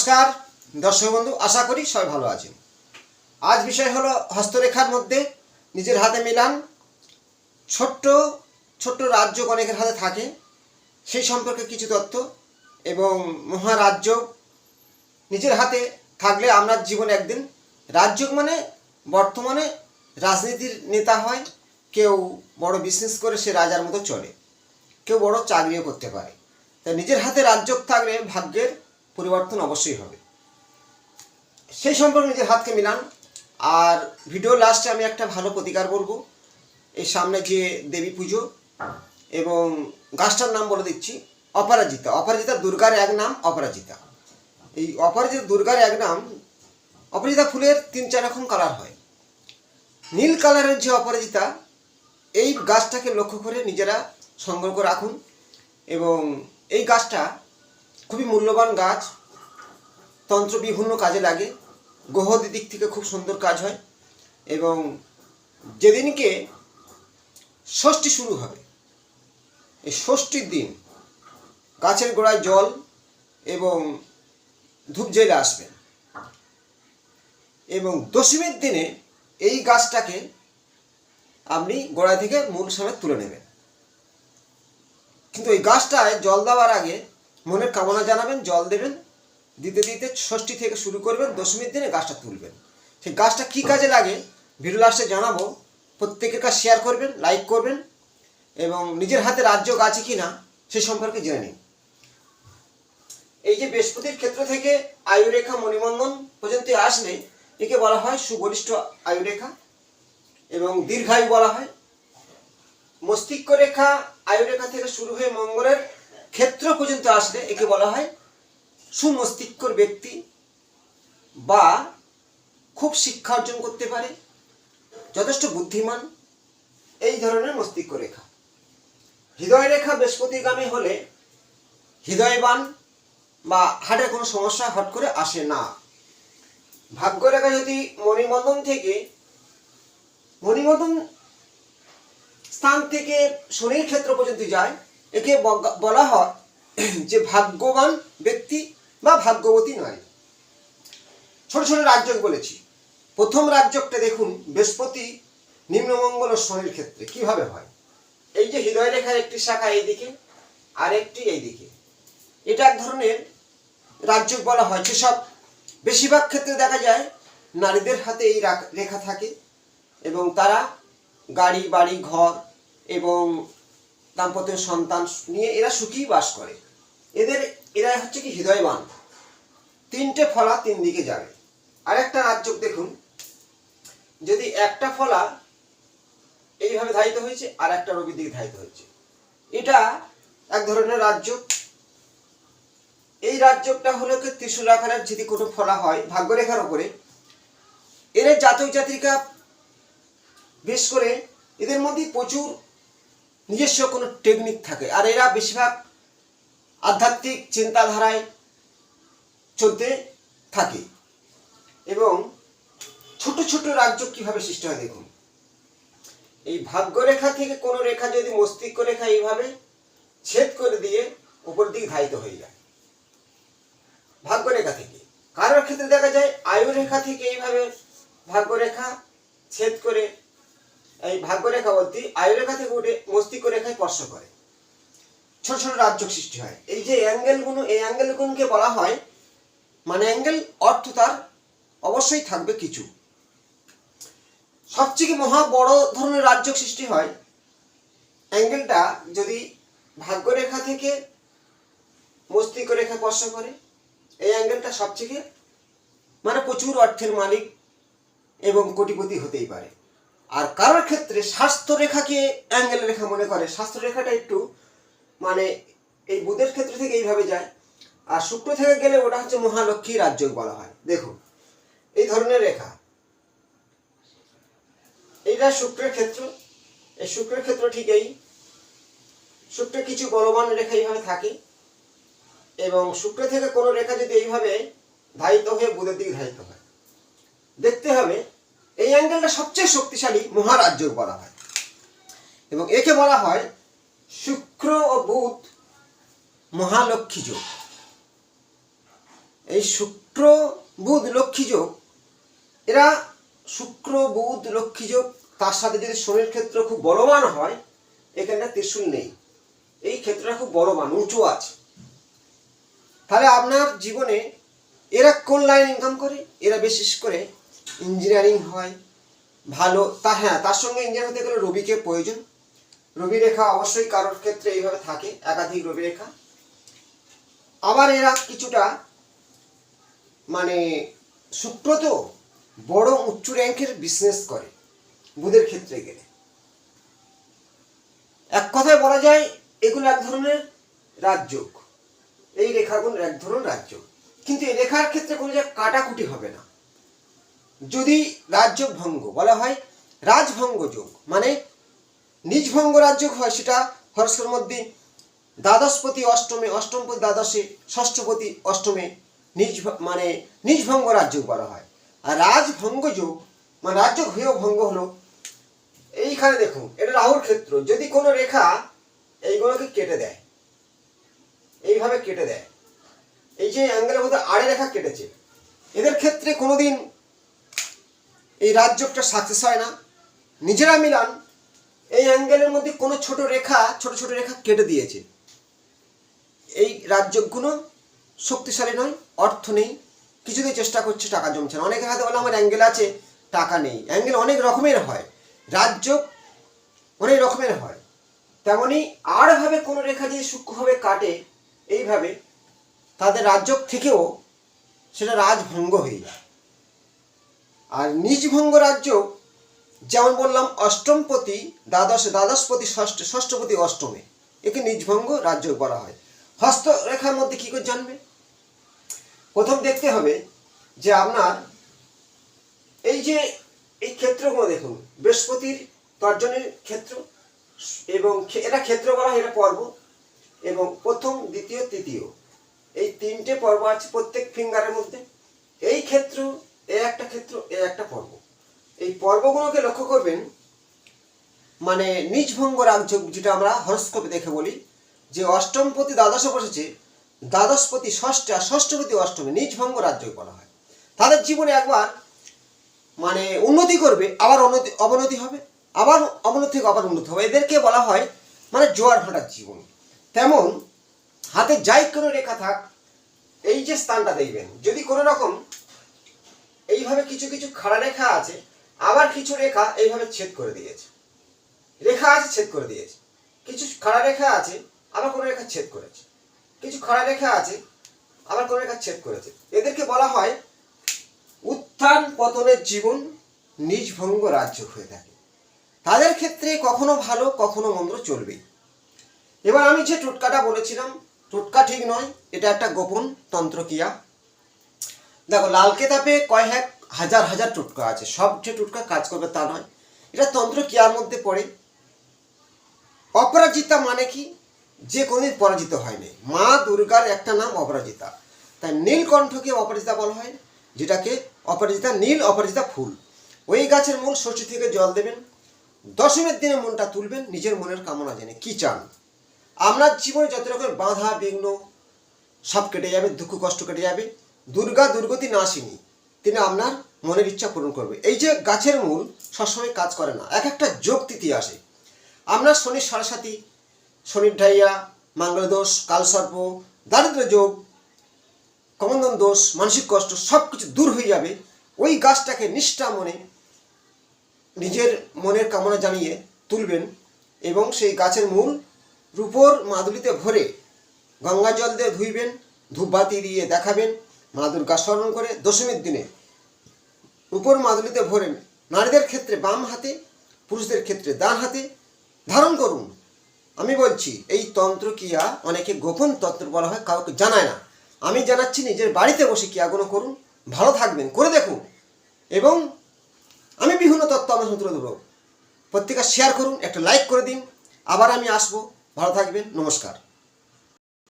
নমস্কার দর্শক বন্ধু, আশা করি সবাই ভালো আছেন। আজ বিষয় হলো হস্তরেখার মধ্যে নিজের হাতে মিলান। ছোট্ট ছোট্ট রাজ্য অনেকের হাতে থাকে, সেই সম্পর্কে কিছু তথ্য এবং মহারাজ্য নিজের হাতে থাকলে আমরা জীবনে একদিন রাজ্য মানে বর্তমানে রাজনীতির নেতা হয়, কেউ বড় বিজনেস করে সে রাজার মতো চলে, কেউ বড় চাকরিও করতে পারে। তাই নিজের হাতে রাজ্য থাকলে ভাগ্যের পরিবর্তন অবশ্যই হবে। সেই সম্পর্কে নিজের হাতকে মিলান। আর ভিডিও লাস্টে আমি একটা ভালো প্রতিকার বলবো। এই সামনে যে দেবী পুজো এবং গাছটার নাম বলে দিচ্ছি, অপরাজিতা। অপরাজিতা দুর্গার এক নাম অপরাজিতা। এই অপরাজিতা দুর্গার এক নাম। অপরাজিতা ফুলের 3-4 রকম কালার হয়। নীল কালারের যে অপরাজিতা, এই গাছটাকে লক্ষ্য করে নিজেরা সংগ্রহ করে রাখুন। এবং এই গাছটা খুবই মূল্যবান গাছ, তন্ত্র বিভিন্ন কাজে লাগে, গ্রহদের দিক থেকে খুব সুন্দর কাজ হয়। এবং যেদিনকে ষষ্ঠী শুরু হবে, এই ষষ্ঠীর দিন গাছের গোড়ায় জল এবং ধূপ জ্বেলে আসবেন। এবং দশমীর দিনে এই গাছটাকে আপনি গোড়া থেকে মূল সমেত তুলে নেবেন। কিন্তু এই গাছটায় জল দেওয়ার আগে মনের কামনা জানাবেন, জল দেবেন, দিতে দিতে ষষ্ঠী থেকে শুরু করবেন, দশমীর দিনে গাছটা তুলবেন। সেই গাছটা কী কাজে লাগে ভিডিও লাস্টে জানাবো। প্রত্যেকের কাছে শেয়ার করবেন, লাইক করবেন এবং নিজের হাতে রাজ্য আছে কি না সে সম্পর্কে জেনে নিন। এই যে বৃহস্পতির ক্ষেত্র থেকে আয়ুরেখা মণিবন্ধন পর্যন্ত আসলে একে বলা হয় সুবলিষ্ঠ আয়ুরেখা এবং দীর্ঘায়ু বলা হয়। মস্তিষ্ক রেখা আয়ুরেখা থেকে শুরু হয়ে মঙ্গলের ক্ষেত্র পর্যন্ত আসলে একে বলা হয় সুমস্তিষ্কর ব্যক্তি বা খুব শিক্ষা অর্জন করতে পারে, যথেষ্ট বুদ্ধিমান, এই ধরনের মস্তিষ্ক রেখা। হৃদয় রেখা বৃহস্পতিগামী হলে হৃদয়বান বা হার্টের কোনো সমস্যা হট করে আসে না। ভাগ্যরেখা যদি মণিবন্ধন থেকে মণিবন্ধন স্থান থেকে শনির ক্ষেত্র পর্যন্ত যায়, একে বলা হয় যে ভাগ্যবান ব্যক্তি বা ভাগ্যবতী নয়। ছোট ছোট রাজ্য বলেছি। প্রথম রাজ্যটা দেখুন, বৃহস্পতি নিম্নমঙ্গল ও শনির ক্ষেত্রে কিভাবে হয়। এই যে হৃদয় রেখার একটি শাখা এইদিকে আর একটি এইদিকে, এটা এক ধরনের রাজ্য বলা হয়। যেসব বেশিরভাগ ক্ষেত্রে দেখা যায় নারীদের হাতে এই রেখা থাকে এবং তারা গাড়ি বাড়ি ঘর এবং দাম্পত্য সন্তান নিয়ে এরা সুখী বাস করে। এরা হচ্ছে কি হৃদয়বান। 3টে ফলা 3 দিকে যাবে। আর একটা রাজ্য দেখুন, যদি একটা ফলা এইভাবে ধারিত হয়েছে আর একটা রবির দিকে ধারিত হয়েছে, এটা এক ধরনের রাজ্য। এই রাজ্যটা হলো কি ত্রিশূল আকারের যদি কোনো ফলা হয় ভাগ্যরেখার ওপরে, এর জাতক জাতিকা বেশ করে এদের মধ্যে প্রচুর নিজস্ব কোনো টেকনিক থাকে। আর এরা বেশিরভাগ আধ্যাত্মিক চিন্তাধারায় চলতে থাকে। এবং ছোট ছোট রাজ্য কিভাবে সৃষ্টি হয় দেখুন। এই ভাগ্যরেখা থেকে কোনো রেখা যদি মস্তিষ্ক রেখা এইভাবে ছেদ করে দিয়ে উপর দিকে ধারিত হয়ে যায়, ভাগ্যরেখা থেকে কারোর ক্ষেত্রে দেখা যায় আয়ুরেখা থেকে এইভাবে ভাগ্যরেখা ছেদ করে, এই ভাগ্যরেখা বলতে আয়ুরেখা থেকে উঠে মস্তিষ্ক রেখায় স্পর্শ করে, ছোট ছোট রাজ্য সৃষ্টি হয়। এই যে অ্যাঙ্গেলগুলো, এই অ্যাঙ্গেলগুলোকে বলা হয় মানে অ্যাঙ্গেল অর্থ তার অবশ্যই থাকবে কিছু। সবচেয়ে মহা বড় ধরনের রাজ্য সৃষ্টি হয় অ্যাঙ্গেলটা যদি ভাগ্যরেখা থেকে মস্তিষ্ক রেখা স্পর্শ করে। এই অ্যাঙ্গেলটা সবচেয়ে মানে প্রচুর অর্থের মালিক এবং কোটিপতি হতেই পারে। আর কারোর ক্ষেত্রে স্বাস্থ্য রেখাকে অ্যাঙ্গেল রেখা মনে করে। স্বাস্থ্য রেখাটা একটু মানে এই বুধের ক্ষেত্র থেকে এইভাবে যায়, আর শুক্র থেকে গেলে ওটা হচ্ছে মহালক্ষ্মী রাজ্য বলা হয়। দেখুন এই ধরনের রেখা, এইটা শুক্রের ক্ষেত্র। এই শুক্রের ক্ষেত্র ঠিক এই শুক্রের কিছু বলবান রেখা এইভাবে থাকে এবং শুক্র থেকে কোনো রেখা যদি এইভাবে ধারিত হয়ে বুধের দিকে ধারিত হয়, দেখতে হবে এই অ্যাঙ্গেলটা সবচেয়ে শক্তিশালী মহারাজ্য বলা হয়। এবং একে বলা হয় শুক্র ও বুধ মহালক্ষ্মী যোগ। এই শুক্র বুধ লক্ষ্মী যোগ, এরা শুক্র বুধ লক্ষ্মী যোগ, তার সাথে যদি শনির ক্ষেত্র খুব বলবান হয়, এখানটা ত্রিশূল নেই, এই ক্ষেত্রটা খুব বলবান উঁচু আছে, তাহলে আপনার জীবনে এরা কোন লাইন ইনকাম করে? এরা বিশেষ করে ইঞ্জিনিয়ারিং হয় ভালো, তার সঙ্গে ইঞ্জিনিয়ার হতে গেলে রবিকে প্রয়োজন। রবি রেখা অবশ্যই কারোর ক্ষেত্রে এইভাবে থাকে, একাধিক রবি রেখা। আবার এরা কিছুটা মানে শুক্র তো বড় উচ্চ র্যাঙ্কের বিজনেস করে বুধের ক্ষেত্রে গেলে। এক কথায় বলা যায় এগুলো এক ধরনের রাজযোগ, এই রেখাগুলো এক ধরনের রাজযোগ। কিন্তু এই রেখার ক্ষেত্রে কোনো জায়গায় কাটাকুটি হবে না। যদি রাজযোগ ভঙ্গ বলা হয়, রাজভঙ্গ যোগ মানে নিজভঙ্গ রাজযোগ হয়, সেটা হরস্কোপের মধ্যে দ্বাদশপতি অষ্টমে, অষ্টমপতি দ্বাদশে, ষষ্ঠপতি অষ্টমে মানে নিজভঙ্গ রাজযোগ বলা হয়। আর রাজভঙ্গ যোগ মানে রাজযোগ হয়েও ভঙ্গ হলো, এইখানে দেখুন এটা রাহুর ক্ষেত্র। যদি কোনো রেখা এইগুলোকে কেটে দেয়, এইভাবে কেটে দেয়, এই যে অ্যাঙ্গেলের মধ্যে আড়ে রেখা কেটেছে, এদের ক্ষেত্রে কোনোদিন এই রাজযোগটা সাকসেস হয় না। নিজেরা মিলান এই অ্যাঙ্গেলের মধ্যে কোনো ছোট রেখা কেটে দিয়েছে, এই রাজযোগগুলো শক্তিশালী নয়, অর্থ নেই, কিছুতেই চেষ্টা করছে, টাকা জমছে না। অনেকে হাতে বলে আমার অ্যাঙ্গেল আছে, টাকা নেই। অ্যাঙ্গেল অনেক রকমের হয়, রাজযোগ অনেক রকমের হয়। তেমনি আরভাবে কোনো রেখা যদি সূক্ষ্মভাবে কাটে এইভাবে, তাদের রাজযোগ থেকেও সেটা রাজভঙ্গ হয়ে যায়। আর নিজভঙ্গ রাজযোগ যেমন বললাম অষ্টমপতি দ্বাদশে, দ্বাদশপতি ষষ্ঠে, ষষ্ঠপতি অষ্টমে, একে নিজভঙ্গ রাজযোগ বলা হয়। হস্তরেখার মধ্যে কী করে জানবে? প্রথম দেখতে হবে যে আপনার এই যে এই ক্ষেত্রগুলো দেখুন, বৃহস্পতির তর্জনীর ক্ষেত্র, এবং এটা ক্ষেত্র বলা হয়, এটা পর্ব, এবং প্রথম দ্বিতীয় তৃতীয় এই তিনটে পর্ব আছে প্রত্যেক ফিঙ্গারের মধ্যে। এই ক্ষেত্র, এ একটা ক্ষেত্র, এ একটা পর্ব। এই পর্বগুলোকে লক্ষ্য করবেন, মানে নিজভঙ্গ রাজযোগ যেটা আমরা হরস্কোপে দেখে বলি যে অষ্টমপতি দ্বাদশে বসেছে, দ্বাদশপতি ষষ্ঠে আর ষষ্ঠপতি অষ্টমে, নিজভঙ্গ রাজযোগ বলা হয়। তাদের জীবনে একবার মানে উন্নতি করবে, আবার অবনতি হবে, আবার অবনতি থেকে আবার উন্নতি হবে, এদেরকে বলা হয় মানে জোয়ার ভাটার জীবন। তেমন হাতে যাই কোনো রেখা থাক, এই যে স্থানটা দেখবেন, যদি কোনো রকম এইভাবে কিছু কিছু খাড়া রেখা আছে, আবার কিছু রেখা এইভাবে ছেদ করে দিয়েছে, রেখা আছে ছেদ করে দিয়েছে, কিছু খাড়া রেখা আছে, আবার কোনো রেখা ছেদ করেছে, কিছু খাড়া রেখা আছে, আবার কোনো রেখা ছেদ করেছে, এদেরকে বলা হয় উত্থান পতনের জীবন, নিজভঙ্গ রাজযোগ হয়ে থাকে। তাদের ক্ষেত্রে কখনো ভালো কখনো মন্দ চলবেই। এবার আমি যে টোটকাটা বলেছিলাম, টোটকা ঠিক নয়, এটা একটা গোপন তন্ত্রক্রিয়া। দেখো লাল কেতাবে কয়েক হাজার হাজার টোটকা আছে, সব যে টোটকা কাজ করবে তা নয়, এটা তন্ত্রক্রিয়ার মধ্যে পড়ে। অপরাজিতা মানে কি? যে কোনোদিন পরাজিত হয়নি। মা দুর্গার একটা নাম অপরাজিতা, তাই নীলকণ্ঠকে অপরাজিতা বলা হয়, যেটাকে অপরাজিতা, নীল অপরাজিতা ফুল। ওই গাছের মূল ষষ্ঠী থেকে জল দেবেন, দশমীর দিনে মনটা তুলবেন, নিজের মনের কামনা জেনে কি চান। আপনার জীবনে যত রকমের বাধা বিঘ্ন সব কেটে যাবে, দুঃখ কষ্ট কেটে যাবে। দুর্গা দুর্গতি নাশিনী, তিনি আপনার মনের ইচ্ছা পূরণ করবে। এই যে গাছের মূল সবসময় কাজ করে না, এক একটা যোগ তিথি আসে। আপনার শনির সাড়ে, শনির ঢাইয়া, মঙ্গল দোষ, কালসর্প, দারিদ্র যোগ, কমন্দন দোষ, মানসিক কষ্ট সব কিছু দূর হয়ে যাবে। ওই গাছটাকে নিষ্ঠা মনে নিজের মনের কামনা জানিয়ে তুলবেন, এবং সেই গাছের মূল রূপোর মাদুলিতে ভরে গঙ্গা জল দিয়ে ধুইবেন, ধূপবাতি দিয়ে দেখাবেন, মা দুর্গা স্মরণ করে দশমীর দিনে রূপোর মাদুলিতে ভরেন। নারীদের ক্ষেত্রে বাম হাতে, পুরুষদের ক্ষেত্রে ডান হাতে ধারণ করুন। আমি বলছি এই তন্ত্রক্রিয়া অনেকে গোপন তন্ত্র বলা হয়, কাউকে জানায় না। আমি জানাচ্ছি নিজের বাড়িতে বসে ক্রিয়াগুলো করুন, ভালো থাকবেন, করে দেখুন। এবং আমি বিভিন্ন তত্ত্ব আমার সঙ্গে তুলে দেবো। প্রত্যেকে শেয়ার করুন, একটা লাইক করে দিন। আবার আমি আসবো, ভালো থাকবেন, নমস্কার।